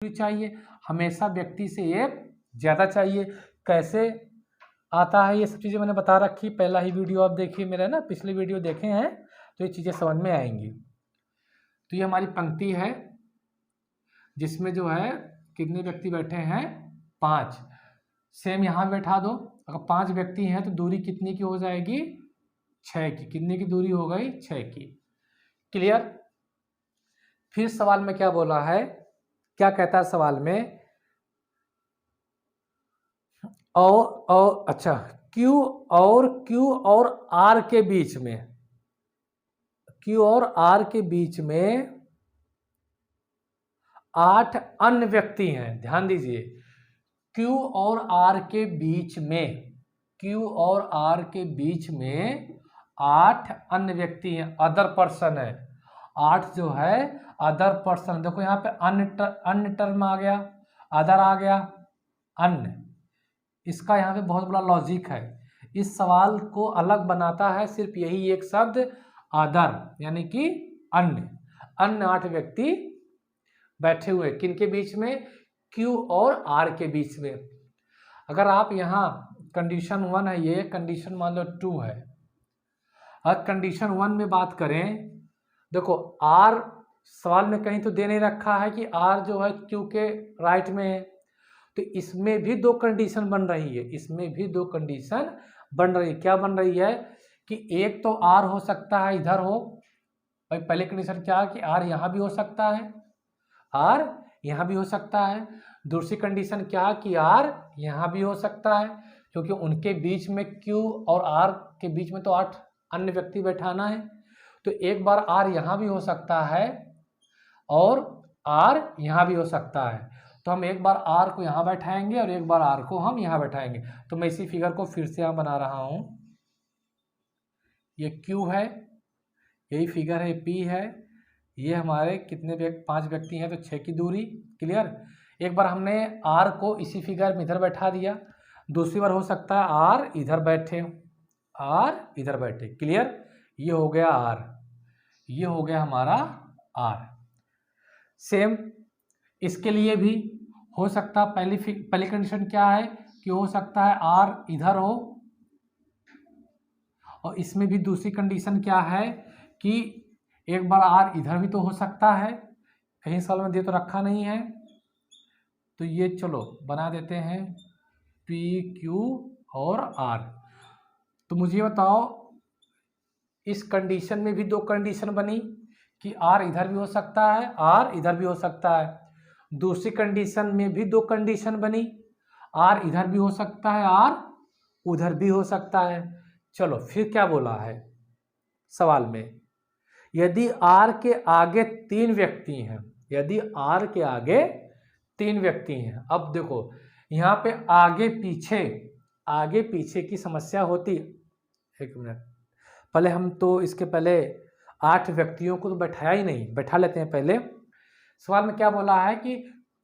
चाहिए, हमेशा व्यक्ति से एक ज़्यादा चाहिए। कैसे आता है ये सब चीज़ें मैंने बता रखी, पहला ही वीडियो आप देखिए मेरा ना, पिछले वीडियो देखे हैं तो ये चीज़ें समझ में आएंगी। तो ये हमारी पंक्ति है जिसमें जो है कितने व्यक्ति बैठे हैं, 5। सेम यहाँ बैठा दो, अगर 5 व्यक्ति हैं तो दूरी कितनी की हो जाएगी, 6 की। कितने की दूरी हो गई, 6 की। क्लियर। फिर सवाल में क्या बोला है, क्या कहता है सवाल में, और अच्छा Q और R के बीच में, Q और R के बीच में 8 अन्य व्यक्ति हैं। ध्यान दीजिए, Q और R के बीच में, Q और R के बीच में 8 अन्य व्यक्ति हैं, अदर पर्सन है। 8 जो है अदर पर्सन। देखो यहाँ पे अन्य टर्म आ गया, अदर आ गया, अन्य। इसका यहाँ पे बहुत बड़ा लॉजिक है, इस सवाल को अलग बनाता है सिर्फ यही एक शब्द अदर, यानी कि अन्य। अन्य 8 व्यक्ति बैठे हुए किन के बीच में, Q और R के बीच में। अगर आप यहाँ कंडीशन 1 है, ये कंडीशन मान लो 2 है। अगर कंडीशन 1 में बात करें, देखो R सवाल में कहीं तो दे नहीं रखा है कि R जो है Q के राइट में है, तो इसमें भी 2 कंडीशन बन रही है, इसमें भी 2 कंडीशन बन रही है। क्या बन रही है कि एक तो R हो सकता है इधर हो, भाई पहले कंडीशन क्या है कि R यहाँ भी हो सकता है, R यहाँ भी हो सकता है। दूसरी कंडीशन क्या कि R यहाँ भी हो सकता है, क्योंकि उनके बीच में Q और R के बीच में तो 8 अन्य व्यक्ति बैठाना है। तो एक बार R यहाँ भी हो सकता है और R यहाँ भी हो सकता है, तो हम एक बार R को यहाँ बैठाएंगे और एक बार R को हम यहाँ बैठाएंगे। तो मैं इसी फिगर को फिर से यहाँ बना रहा हूँ, ये Q है, यही फिगर है, P है, ये हमारे कितने 5 व्यक्ति हैं तो 6 की दूरी। क्लियर। एक बार हमने R को इसी फिगर में इधर बैठा दिया, दूसरी बार हो सकता है R इधर बैठे, R इधर बैठे। क्लियर। ये हो गया R, ये हो गया हमारा R। सेम इसके लिए भी हो सकता, पहली कंडीशन क्या है कि हो सकता है R इधर हो, और इसमें भी दूसरी कंडीशन क्या है कि एक बार R इधर भी तो हो सकता है, कहीं सवाल में दे तो रखा नहीं है, तो ये चलो बना देते हैं P Q और R। तो मुझे बताओ इस कंडीशन में भी 2 कंडीशन बनी कि R इधर भी हो सकता है, R इधर भी हो सकता है। दूसरी कंडीशन में भी 2 कंडीशन बनी, R इधर भी हो सकता है, R उधर भी हो सकता है। चलो फिर क्या बोला है सवाल में, यदि R के आगे 3 व्यक्ति हैं, यदि R के आगे 3 व्यक्ति हैं। अब देखो यहाँ पे आगे पीछे की समस्या होती, एक मिनट पहले हम तो इसके पहले 8 व्यक्तियों को तो बैठाया ही नहीं, बैठा लेते हैं पहले। सवाल में क्या बोला है कि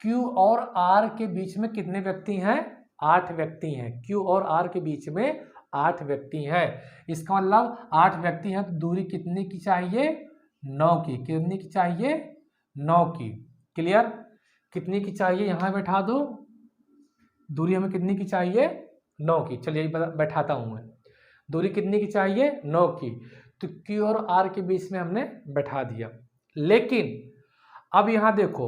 Q और R के बीच में कितने व्यक्ति हैं, 8 व्यक्ति हैं। Q और R के बीच में 8 व्यक्ति हैं, इसका मतलब 8 व्यक्ति हैं तो दूरी कितनी की चाहिए, 9 की। कितनी की चाहिए, 9 की। क्लियर। कितनी की चाहिए, यहाँ बैठा दो, दूरी हमें कितनी की चाहिए, 9 की। चलिए बैठाता हूँ मैं, दूरी कितनी की चाहिए, 9 की। तो Q और R के बीच में हमने बैठा दिया। लेकिन अब यहाँ देखो,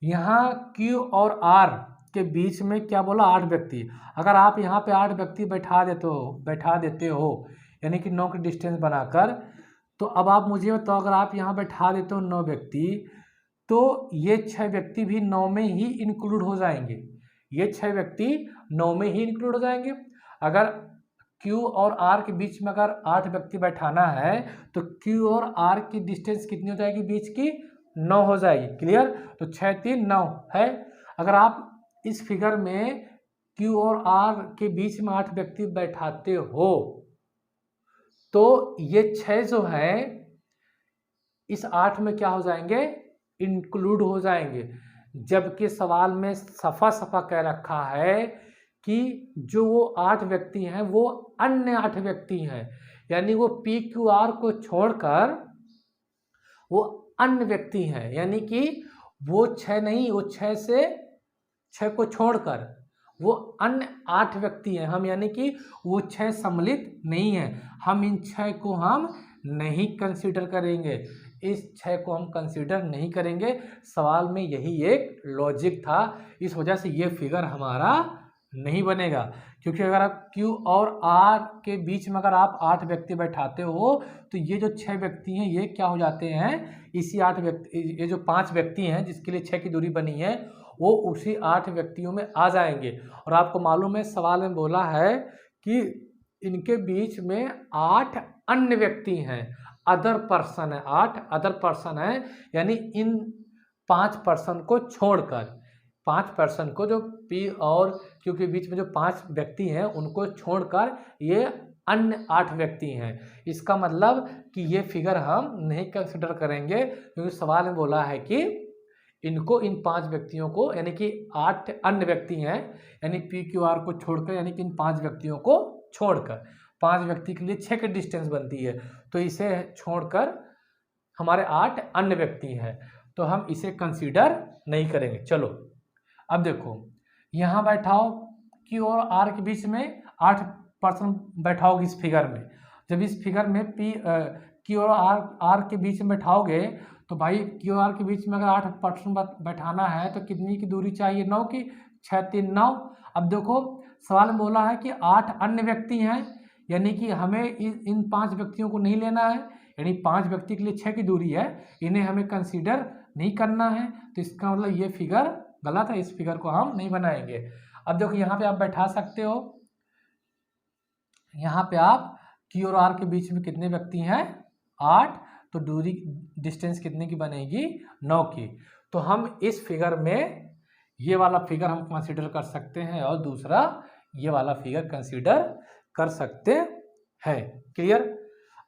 यहाँ Q और R के बीच में क्या बोला, 8 व्यक्ति। अगर आप यहाँ पे 8 व्यक्ति बैठा देते हो यानी कि 9 की डिस्टेंस बनाकर, तो अब आप मुझे बताओ, अगर आप यहाँ बैठा देते हो 9 व्यक्ति, तो ये 6 व्यक्ति भी 9 में ही इंक्लूड हो जाएंगे, ये 6 व्यक्ति 9 में ही इंक्लूड हो जाएंगे। अगर Q और R के बीच में अगर 8 व्यक्ति बैठाना है तो Q और R की डिस्टेंस कितनी हो जाएगी, बीच की 9 हो जाएगी। क्लियर। तो 6 3 9 है। अगर आप इस फिगर में Q और R के बीच में 8 व्यक्ति बैठाते हो तो ये 6 जो है इस 8 में क्या हो जाएंगे, इंक्लूड हो जाएंगे। जबकि सवाल में सफा कह रखा है कि जो वो 8 व्यक्ति हैं वो अन्य 8 व्यक्ति हैं, यानी वो PQR को छोड़कर वो अन्य व्यक्ति हैं, यानी कि वो 6 नहीं, वो 6 को छोड़कर वो अन्य 8 व्यक्ति हैं हम, यानी कि वो 6 सम्मिलित नहीं हैं। हम इन 6 को हम नहीं कंसीडर करेंगे, इस 6 को हम कंसीडर नहीं करेंगे। सवाल में यही एक लॉजिक था, इस वजह से ये फिगर हमारा नहीं बनेगा। क्योंकि अगर आप Q और R के बीच में अगर आप 8 व्यक्ति बैठाते हो तो ये जो 6 व्यक्ति हैं ये क्या हो जाते हैं, इसी 8 व्यक्ति, ये जो 5 व्यक्ति हैं जिसके लिए 6 की दूरी बनी है वो उसी 8 व्यक्तियों में आ जाएंगे। और आपको मालूम है सवाल में बोला है कि इनके बीच में 8 अन्य व्यक्ति हैं, अदर पर्सन है, 8 अदर पर्सन है, यानी इन 5 पर्सन को छोड़कर, 5 पर्सन को, जो P और Q के बीच में जो 5 व्यक्ति हैं उनको छोड़कर ये अन्य 8 व्यक्ति हैं। इसका मतलब कि ये फिगर हम नहीं कंसिडर करेंगे, क्योंकि सवाल में बोला है कि इनको, इन 5 व्यक्तियों को, यानी कि 8 अन्य व्यक्ति हैं, यानी P Q R को छोड़कर, यानी कि इन 5 व्यक्तियों को छोड़कर, 5 व्यक्ति के लिए 6 की डिस्टेंस बनती है, तो इसे छोड़कर हमारे 8 अन्य व्यक्ति हैं, तो हम इसे कंसीडर नहीं करेंगे। चलो अब देखो, यहाँ बैठाओ Q और R के बीच में 8 पर्सन बैठाओगे इस फिगर में। जब इस फिगर में Q और R के बीच में बैठाओगे तो भाई Q और R के बीच में अगर 8 पर्सन बैठाना है तो कितनी की दूरी चाहिए, 9 की, 6 3 9। अब देखो सवाल में बोला है कि 8 अन्य व्यक्ति हैं, यानी कि हमें इन 5 व्यक्तियों को नहीं लेना है, यानी 5 व्यक्ति के लिए 6 की दूरी है, इन्हें हमें कंसीडर नहीं करना है, तो इसका मतलब ये फिगर गलत है, इस फिगर को हम नहीं बनाएंगे। अब देखो यहाँ पे आप बैठा सकते हो, यहाँ पे आप Q और R के बीच में कितने व्यक्ति हैं, 8, तो दूरी, डिस्टेंस कितने की बनेगी, 9 की। तो हम इस फिगर में ये वाला फिगर हम कंसीडर कर सकते हैं और दूसरा ये वाला फिगर कंसीडर कर सकते हैं। क्लियर।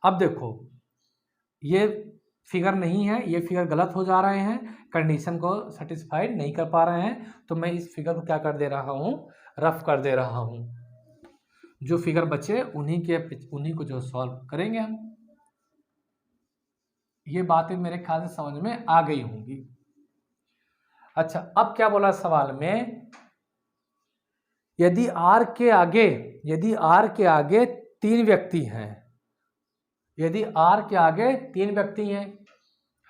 अब देखो ये फिगर नहीं है, ये फिगर गलत हो जा रहे हैं, कंडीशन को सेटिस्फाइड नहीं कर पा रहे हैं, तो मैं इस फिगर को क्या कर दे रहा हूँ, रफ कर दे रहा हूँ। जो फिगर बचे उन्हीं को जो सॉल्व करेंगे हम। ये बातें मेरे ख्याल से समझ में आ गई होंगी। अच्छा, अब क्या बोला सवाल में, यदि R के आगे 3 व्यक्ति हैं, यदि R के आगे 3 व्यक्ति हैं,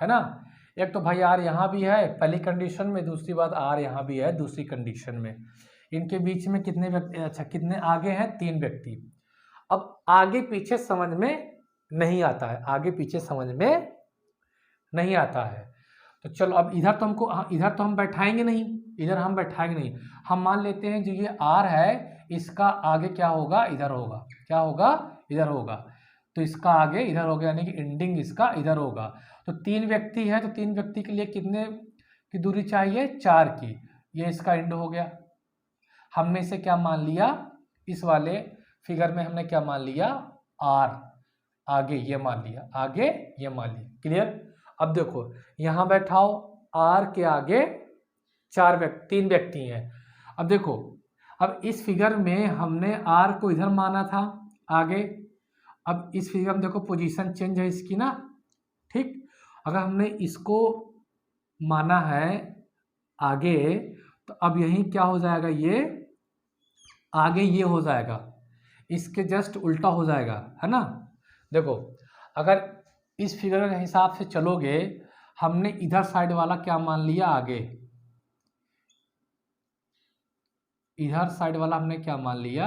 है ना, एक तो भाई R यहाँ भी है पहली कंडीशन में, दूसरी बात R यहाँ भी है दूसरी कंडीशन में, इनके बीच में कितने व्यक्ति, अच्छा कितने आगे हैं, 3 व्यक्ति। अब आगे पीछे समझ में नहीं आता है, आगे पीछे समझ में नहीं आता है, तो चलो अब इधर तो हम बैठाएंगे नहीं, इधर हम बैठाएंगे नहीं, हम मान लेते हैं जो ये R है इसका आगे क्या होगा, इधर होगा, क्या होगा, इधर होगा, तो इसका आगे इधर होगा, यानी कि एंडिंग इसका इधर होगा। तो 3 व्यक्ति है, तो 3 व्यक्ति के लिए कितने की दूरी चाहिए, 4 की, ये इसका एंड हो गया। हमने इसे क्या मान लिया, इस वाले फिगर में हमने क्या मान लिया, R आगे ये मान लिया, आगे ये मान लिया। क्लियर। अब देखो यहाँ बैठाओ, R के आगे 3 व्यक्ति हैं। अब देखो, अब इस फिगर में हमने R को इधर माना था आगे, अब इस फिगर में देखो पोजीशन चेंज है इसकी ना, ठीक। अगर हमने इसको माना है आगे तो अब यही क्या हो जाएगा, ये आगे ये हो जाएगा, इसके जस्ट उल्टा हो जाएगा, है ना। देखो अगर इस फिगर के हिसाब से चलोगे, हमने इधर साइड वाला क्या मान लिया आगे, इधर साइड वाला हमने क्या मान लिया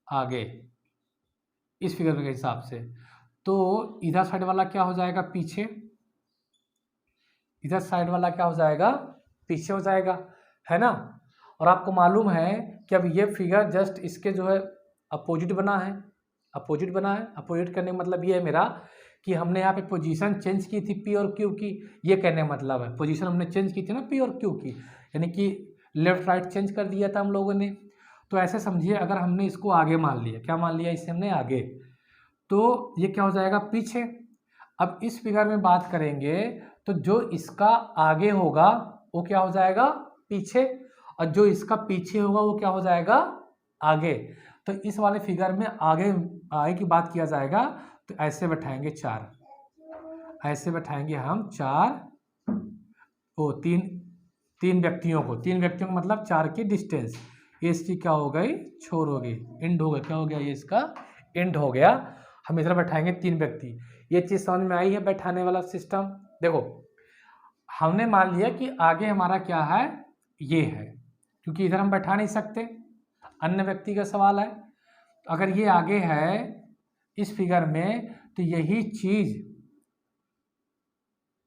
आगे, इस फिगर के हिसाब से, तो इधर साइड वाला क्या हो जाएगा, पीछे, इधर साइड वाला क्या हो जाएगा, पीछे हो जाएगा, है ना। और आपको मालूम है कि अब ये फिगर जस्ट इसके जो है अपोजिट बना है, अपोजिट करने का मतलब ये है मेरा कि हमने यहाँ पे पोजीशन चेंज की थी P और Q की, ये कहने का मतलब है पोजीशन हमने चेंज की थी ना P और Q की, यानी कि लेफ्ट राइट चेंज कर दिया था हम लोगों ने। तो ऐसे समझिए अगर हमने इसको आगे मान लिया, क्या मान लिया इसे हमने आगे, तो ये क्या हो जाएगा, पीछे। अब इस फिगर में बात करेंगे तो जो इसका आगे होगा वो क्या हो जाएगा, पीछे, और जो इसका पीछे होगा वो क्या हो जाएगा, आगे। तो इस वाले फिगर में आगे की बात किया जाएगा तो ऐसे बैठाएंगे 4, ऐसे बैठाएंगे हम 4, ओ तीन व्यक्तियों को मतलब 4 की डिस्टेंस, ये इसकी क्या हो गई, छोर हो गई, एंड हो गया, क्या हो गया, ये इसका एंड हो गया। हम इधर बैठाएंगे 3 व्यक्ति। ये चीज़ समझ में आई है बैठाने वाला सिस्टम। देखो हमने मान लिया कि आगे हमारा क्या है, ये है, क्योंकि इधर हम बैठा नहीं सकते, अन्य व्यक्ति का सवाल है। अगर ये आगे है इस फिगर में, तो यही चीज़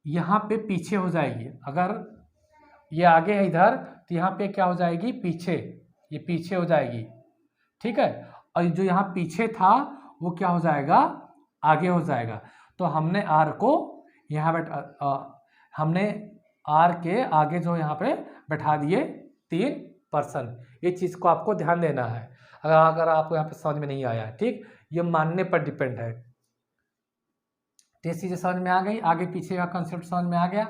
यहाँ पे पीछे हो जाएगी। अगर ये आगे है इधर, तो यहाँ पे क्या हो जाएगी, पीछे, ये पीछे हो जाएगी, ठीक है। और जो यहाँ पीछे था वो क्या हो जाएगा, आगे हो जाएगा। तो हमने आर को यहाँ हमने आर के आगे जो यहाँ पे बैठा दिए 3 पर्सन। ये चीज़ को आपको ध्यान देना है, अगर आपको यहाँ पे समझ में नहीं आया है, ठीक, ये मानने पर डिपेंड है। ये चीज़ें समझ में आ गई, आगे पीछे का कंसेप्ट समझ में आ गया।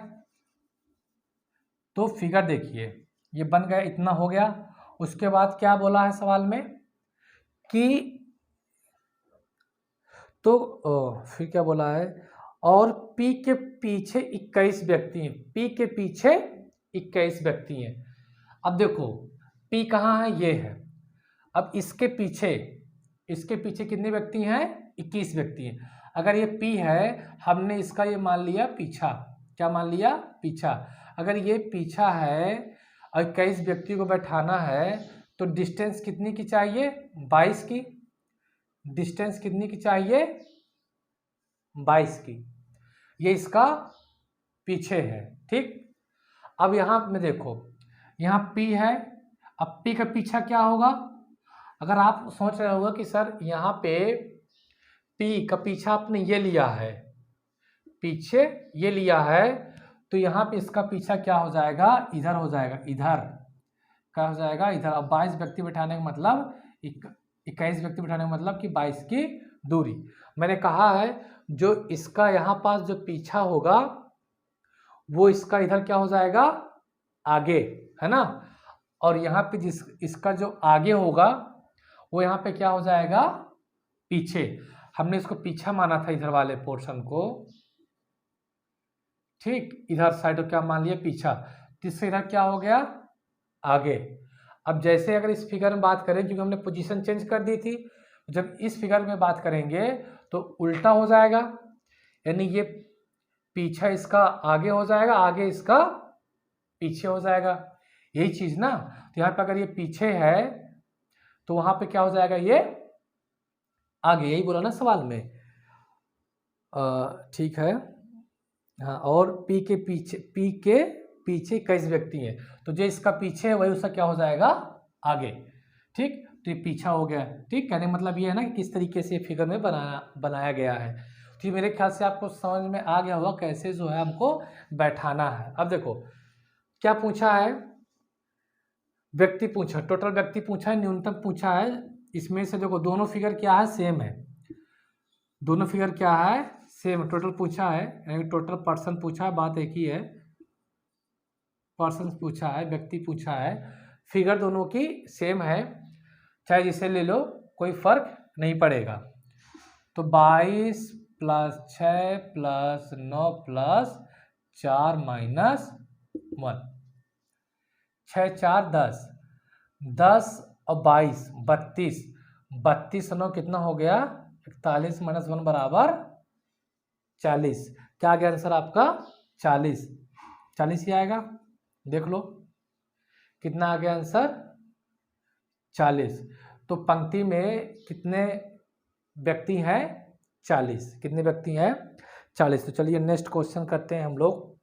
तो फिगर देखिए ये बन गया, इतना हो गया। उसके बाद क्या बोला है सवाल में कि तो फिर क्या बोला है, और P के पीछे 21 व्यक्ति हैं, P के पीछे 21 व्यक्ति हैं। अब देखो P कहाँ है, ये है। अब इसके पीछे कितने व्यक्ति हैं, 21 व्यक्ति हैं। अगर ये P है, हमने इसका ये मान लिया पीछा, क्या मान लिया, पीछा। अगर ये पीछा है और 21 व्यक्ति को बैठाना है, तो डिस्टेंस कितनी की चाहिए, 22 की। डिस्टेंस कितनी की चाहिए, 22 की। ये इसका पीछे है, ठीक। अब यहाँ में देखो, यहाँ P है, अब P का पीछा क्या होगा। अगर आप सोच रहे होगा कि सर यहाँ पे P का पीछा आपने ये लिया है, पीछे ये लिया है, तो यहाँ पे इसका पीछा क्या हो जाएगा, इधर हो जाएगा, इधर क्या हो जाएगा, इधर। अब 22 व्यक्ति बैठाने का मतलब 21 व्यक्ति बैठाने का मतलब कि 22 की दूरी। मैंने कहा है जो इसका यहाँ पास जो पीछा होगा वो इसका इधर क्या हो जाएगा, आगे, है ना। और यहाँ पे इसका जो आगे होगा वो यहाँ पे क्या हो जाएगा, पीछे। हमने इसको पीछा माना था इधर वाले पोर्शन को, ठीक। इधर साइड को क्या मान लिया, पीछा। तीसरे इधर क्या हो गया, आगे। अब जैसे अगर इस फिगर में बात करें, क्योंकि हमने पोजीशन चेंज कर दी थी, जब इस फिगर में बात करेंगे तो उल्टा हो जाएगा, यानी ये पीछा इसका आगे हो जाएगा, आगे इसका पीछे हो जाएगा, यही चीज ना। तो यहाँ पे अगर ये पीछे है तो वहां पे क्या हो जाएगा, ये आगे, यही बोला ना सवाल में, ठीक है। हाँ, और P के पीछे 21 व्यक्ति हैं, तो जो इसका पीछे है वही उसका क्या हो जाएगा, आगे, ठीक। तो ये पीछा हो गया, ठीक। कहने का मतलब ये है ना कि किस तरीके से फिगर में बनाया गया है। तो ये मेरे ख्याल से आपको समझ में आ गया होगा कैसे जो है हमको बैठाना है। अब देखो क्या पूछा है, व्यक्ति पूछा, टोटल व्यक्ति पूछा है, न्यूनतम पूछा है। इसमें से देखो दोनों फिगर क्या है, सेम है। दोनों फिगर क्या है, सेम। टोटल पूछा है, यानी टोटल पर्सन पूछा है, बात एक ही है। पर्सन पूछा है, व्यक्ति पूछा है, फिगर दोनों की सेम है, चाहे जिसे ले लो कोई फर्क नहीं पड़ेगा। तो 22 + 6 + 9 + 4 - 1, 6 × 4 = 10, 10 और 22 32, 32 और 9 कितना हो गया, 41 - 1 = 40। क्या आ गया आंसर आपका, 40, 40 ही आएगा। देख लो कितना आ गया आंसर, 40। तो पंक्ति में कितने व्यक्ति हैं, 40। कितने व्यक्ति हैं, 40। तो चलिए नेक्स्ट क्वेश्चन करते हैं हम लोग।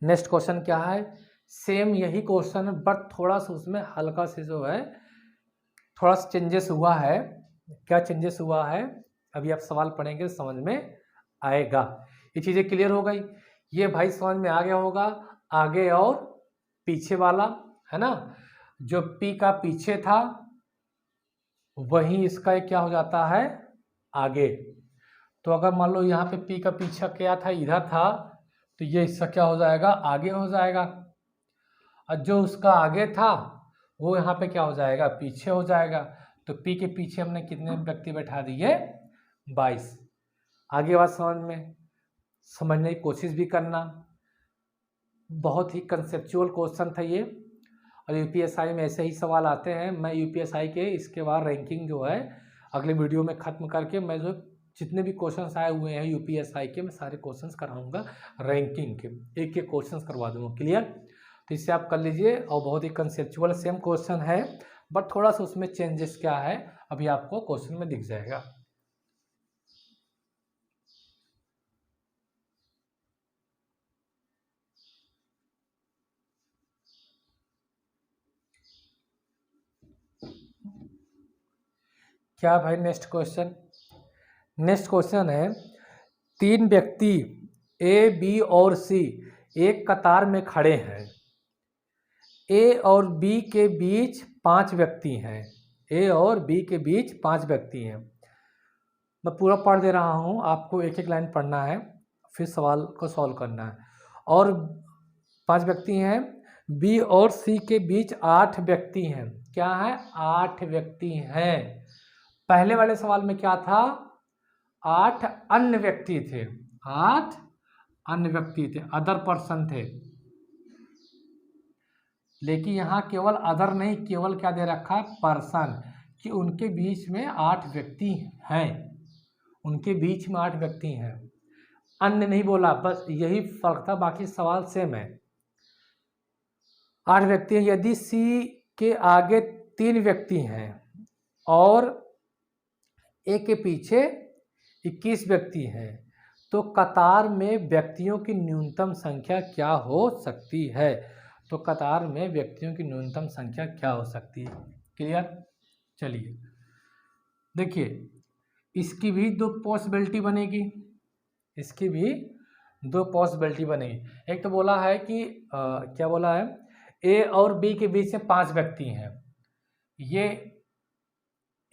नेक्स्ट क्वेश्चन क्या है, सेम यही क्वेश्चन है, बट थोड़ा सा उसमें हल्का से जो है थोड़ा सा चेंजेस हुआ है। क्या चेंजेस हुआ है, अभी आप सवाल पढ़ेंगे समझ में आएगा। ये चीज़ें क्लियर हो गई, ये भाई समझ में आ गया होगा, आगे और पीछे वाला, है ना। जो P का पीछे था वही इसका क्या हो जाता है, आगे। तो अगर मान लो यहाँ पे P का पीछा क्या था, इधर था, तो ये इसका क्या हो जाएगा, आगे हो जाएगा। और जो उसका आगे था वो यहाँ पे क्या हो जाएगा, पीछे हो जाएगा। तो P के पीछे हमने कितने व्यक्ति बैठा दिए, 22। आगे बात समझने की कोशिश भी करना। बहुत ही कंसेप्चुअल क्वेश्चन था ये, और यूपीएसआई में ऐसे ही सवाल आते हैं। मैं यूपीएसआई के इसके बाद रैंकिंग जो है अगले वीडियो में ख़त्म करके मैं जो जितने भी क्वेश्चंस आए हुए हैं यूपीएसआई के मैं सारे क्वेश्चंस कराऊंगा रैंकिंग के, एक एक क्वेश्चंस करवा दूंगा। क्लियर? तो इससे आप कर लीजिए, और बहुत ही कंसेप्चुअल सेम क्वेश्चन है, बट थोड़ा सा उसमें चेंजेस क्या है अभी आपको क्वेश्चन में दिख जाएगा। क्या भाई नेक्स्ट क्वेश्चन? नेक्स्ट क्वेश्चन है, 3 व्यक्ति ए, बी और सी एक कतार में खड़े हैं। ए और बी के बीच 5 व्यक्ति हैं। ए और बी के बीच 5 व्यक्ति हैं। मैं पूरा पढ़ दे रहा हूँ, आपको एक एक लाइन पढ़ना है, फिर सवाल को सॉल्व करना है। और 5 व्यक्ति हैं। बी और सी के बीच 8 व्यक्ति हैं। क्या है? 8 व्यक्ति हैं। पहले वाले सवाल में क्या था? 8 अन्य व्यक्ति थे। 8 अन्य व्यक्ति थे, अदर पर्सन थे। लेकिन यहाँ केवल अदर नहीं, केवल क्या दे रखा है? पर्सन, कि उनके बीच में 8 व्यक्ति हैं। उनके बीच में 8 व्यक्ति हैं, अन्य नहीं बोला, बस यही फर्क था, बाकी सवाल सेम है। 8 व्यक्ति हैं। यदि सी के आगे 3 व्यक्ति हैं और ए के पीछे 21 व्यक्ति हैं, तो कतार में व्यक्तियों की न्यूनतम संख्या क्या हो सकती है? तो कतार में व्यक्तियों की न्यूनतम संख्या क्या हो सकती है? क्लियर? चलिए देखिए, इसकी भी 2 पॉसिबिलिटी बनेगी। इसकी भी 2 पॉसिबिलिटी बनेगी। एक तो बोला है कि क्या बोला है? ए और बी के बीच में 5 व्यक्ति हैं। ये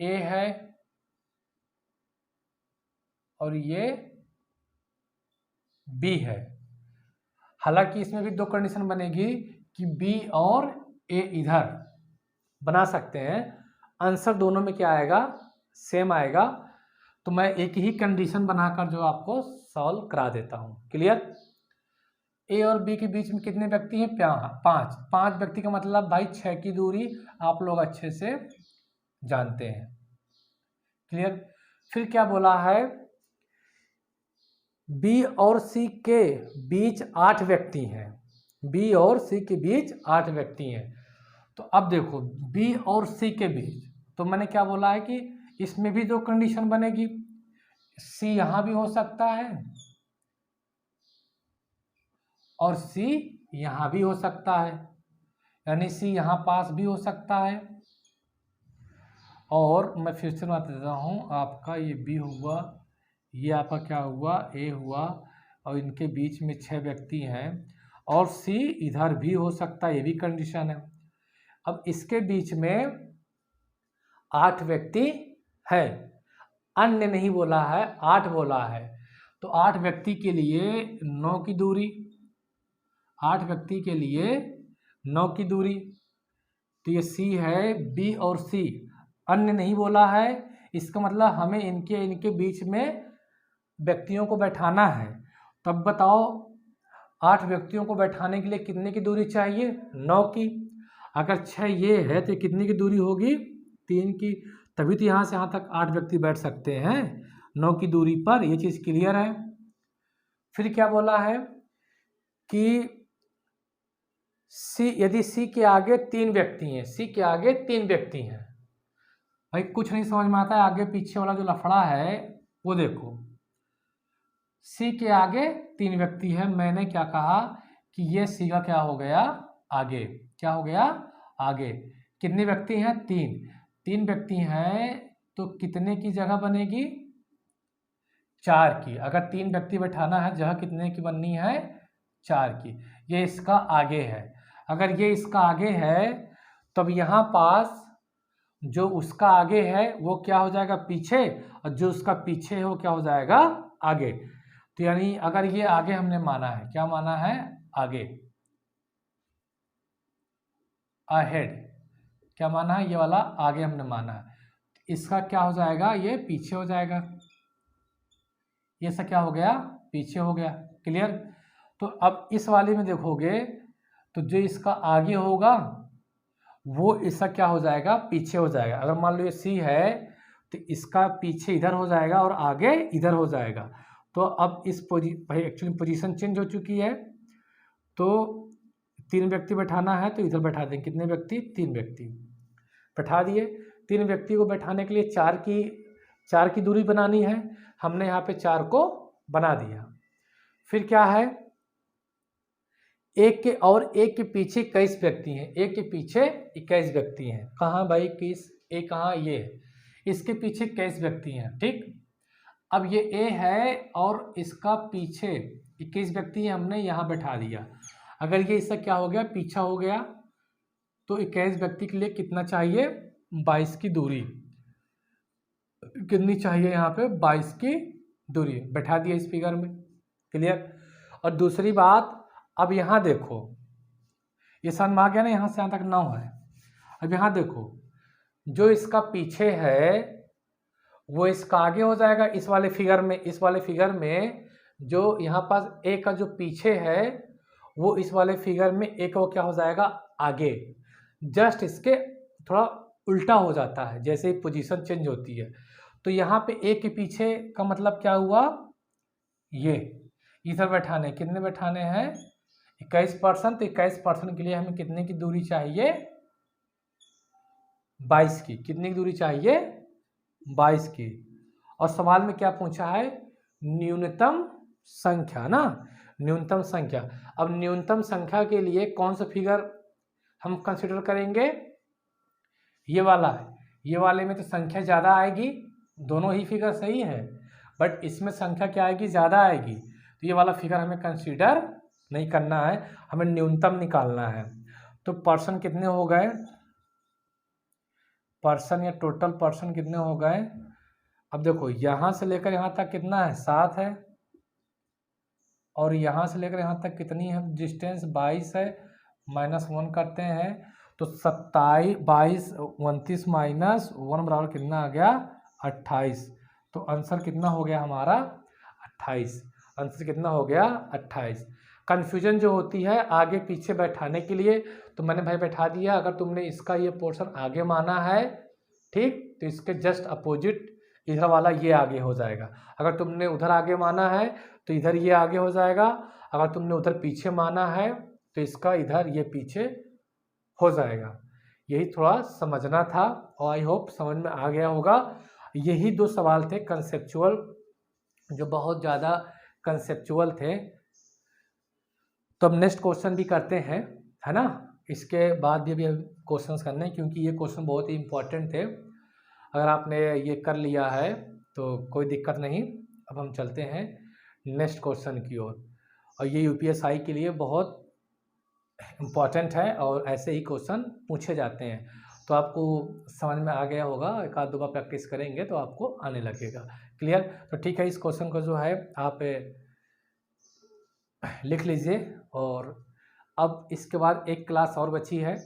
ए है और ये बी है। हालांकि इसमें भी 2 कंडीशन बनेगी कि बी और ए इधर बना सकते हैं। आंसर दोनों में क्या आएगा? सेम आएगा। तो मैं एक ही कंडीशन बनाकर जो आपको सॉल्व करा देता हूं। क्लियर? ए और बी के बीच में कितने व्यक्ति हैं? 5। 5 व्यक्ति का मतलब भाई 6 की दूरी आप लोग अच्छे से जानते हैं। क्लियर? फिर क्या बोला है? बी और सी के बीच 8 व्यक्ति हैं। बी और सी के बीच 8 व्यक्ति हैं। तो अब देखो, बी और सी के बीच, तो मैंने क्या बोला है कि इसमें भी 2 कंडीशन बनेगी। सी यहां भी हो सकता है और सी यहां भी हो सकता है, यानी सी यहां पास भी हो सकता है। और मैं फिर से बता देता हूं, आपका ये बी हुआ, ये आपका क्या हुआ? ए हुआ, और इनके बीच में 6 व्यक्ति हैं, और सी इधर भी हो सकता है, ये भी कंडीशन है। अब इसके बीच में 8 व्यक्ति है, अन्य नहीं बोला है, 8 बोला है। तो 8 व्यक्ति के लिए 9 की दूरी, 8 व्यक्ति के लिए 9 की दूरी। तो ये सी है, बी और सी, अन्य नहीं बोला है। इसका मतलब हमें इनके बीच में व्यक्तियों को बैठाना है। तब बताओ, 8 व्यक्तियों को बैठाने के लिए कितने की दूरी चाहिए? 9 की। अगर 6 ये है तो कितनी की दूरी होगी? 3 की। तभी तो यहाँ से यहाँ तक 8 व्यक्ति बैठ सकते हैं 9 की दूरी पर। ये चीज़ क्लियर है। फिर क्या बोला है कि सी, यदि सी के आगे 3 व्यक्ति हैं, सी के आगे 3 व्यक्ति हैं। भाई कुछ नहीं समझ में आता है, आगे पीछे वाला जो लफड़ा है वो देखो। सी के आगे 3 व्यक्ति है, मैंने क्या कहा कि ये सी का क्या हो गया? आगे। क्या हो गया? आगे। कितने व्यक्ति हैं? 3 व्यक्ति हैं, तो कितने की जगह बनेगी? 4 की। अगर 3 व्यक्ति बैठाना है, जगह कितने की बननी है? 4 की। ये इसका आगे है। अगर ये इसका आगे है, तब यहाँ पास जो उसका आगे है वो क्या हो जाएगा? पीछे, और जो उसका पीछे है वो क्या हो जाएगा? आगे। तो यानी अगर ये आगे हमने माना है, क्या माना है? आगे, अहेड। क्या माना है? ये वाला आगे हमने माना है। इसका क्या हो जाएगा? ये पीछे हो जाएगा। ये सब क्या हो गया? पीछे हो गया। क्लियर? तो अब इस वाले में देखोगे तो जो इसका आगे होगा वो इसका क्या हो जाएगा, पीछे हो जाएगा। अगर मान लो ये सी है तो इसका पीछे इधर हो जाएगा और आगे इधर हो जाएगा। तो अब इस भाई एक्चुअली पोजीशन चेंज हो चुकी है, तो 3 व्यक्ति बैठाना है तो इधर बैठा दें। कितने व्यक्ति, 3 व्यक्ति बैठा दिए। 3 व्यक्ति को बैठाने के लिए 4 की दूरी बनानी है, हमने यहाँ पे 4 को बना दिया। फिर क्या है, एक के पीछे 21 व्यक्ति हैं, एक के पीछे 21 व्यक्ति हैं। कहाँ भाई, किस ए कहाँ, ये इसके पीछे 21 व्यक्ति हैं। ठीक, अब ये ए है और इसका पीछे 21 व्यक्ति हमने यहाँ बैठा दिया। अगर ये इसका क्या हो गया, पीछा हो गया, तो 21 व्यक्ति के लिए कितना चाहिए, 22 की दूरी। कितनी चाहिए यहाँ पे, 22 की दूरी बैठा दिया इस फिगर में। क्लियर। और दूसरी बात, अब यहाँ देखो ये समझ में आ गया ना, यहाँ से यहाँ तक 9 है। अब यहाँ देखो जो इसका पीछे है वो इसका आगे हो जाएगा इस वाले फिगर में। इस वाले फिगर में जो यहाँ पास ए का जो पीछे है वो इस वाले फिगर में ए का वो क्या हो जाएगा, आगे। जस्ट इसके थोड़ा उल्टा हो जाता है जैसे ही पोजीशन चेंज होती है। तो यहाँ पे ए के पीछे का मतलब क्या हुआ, ये इधर बैठाने, कितने बैठाने हैं, 21%। तो 21% के लिए हमें कितने की दूरी चाहिए, 22 की। कितनी की दूरी चाहिए, 22 की। और सवाल में क्या पूछा है, न्यूनतम संख्या ना, न्यूनतम संख्या। अब न्यूनतम संख्या के लिए कौन सा फिगर हम कंसिडर करेंगे, ये वाला है। ये वाले में तो संख्या ज़्यादा आएगी, दोनों ही फिगर सही है, बट इसमें संख्या क्या आएगी, ज़्यादा आएगी। तो ये वाला फिगर हमें कंसीडर नहीं करना है, हमें न्यूनतम निकालना है। तो पर्सन कितने हो गए, पर्सन या टोटल पर्सन कितने हो गए। अब देखो यहाँ से लेकर यहाँ तक कितना है, 7 है, और यहाँ से लेकर यहाँ तक कितनी है डिस्टेंस, 22 है। -1 करते हैं तो 27, 22, 29 -1 बराबर कितना आ गया, 28। तो आंसर कितना हो गया हमारा, 28। आंसर कितना हो गया, 28। कन्फ्यूजन जो होती है आगे पीछे बैठाने के लिए, तो मैंने भाई बैठा दिया। अगर तुमने इसका ये पोर्शन आगे माना है, ठीक, तो इसके जस्ट अपोजिट इधर वाला ये आगे हो जाएगा। अगर तुमने उधर आगे माना है तो इधर ये आगे हो जाएगा। अगर तुमने उधर पीछे माना है तो इसका इधर ये पीछे हो जाएगा। यही थोड़ा समझना था और आई होप समझ में आ गया होगा। यही 2 सवाल थे कंसेप्चुअल, जो बहुत ज़्यादा कंसेप्चुअल थे। तो अब नेक्स्ट क्वेश्चन भी करते हैं, है ना। इसके बाद भी अभी क्वेश्चंस करने हैं क्योंकि ये क्वेश्चन बहुत ही इंपॉर्टेंट थे। अगर आपने ये कर लिया है तो कोई दिक्कत नहीं। अब हम चलते हैं नेक्स्ट क्वेश्चन की ओर, और ये यूपीएसआई के लिए बहुत इम्पॉर्टेंट है और ऐसे ही क्वेश्चन पूछे जाते हैं। तो आपको समझ में आ गया होगा, एक आध 2 बार प्रैक्टिस करेंगे तो आपको आने लगेगा। क्लियर। तो ठीक है, इस क्वेश्चन को जो है आप लिख लीजिए। और अब इसके बाद एक क्लास और बची है।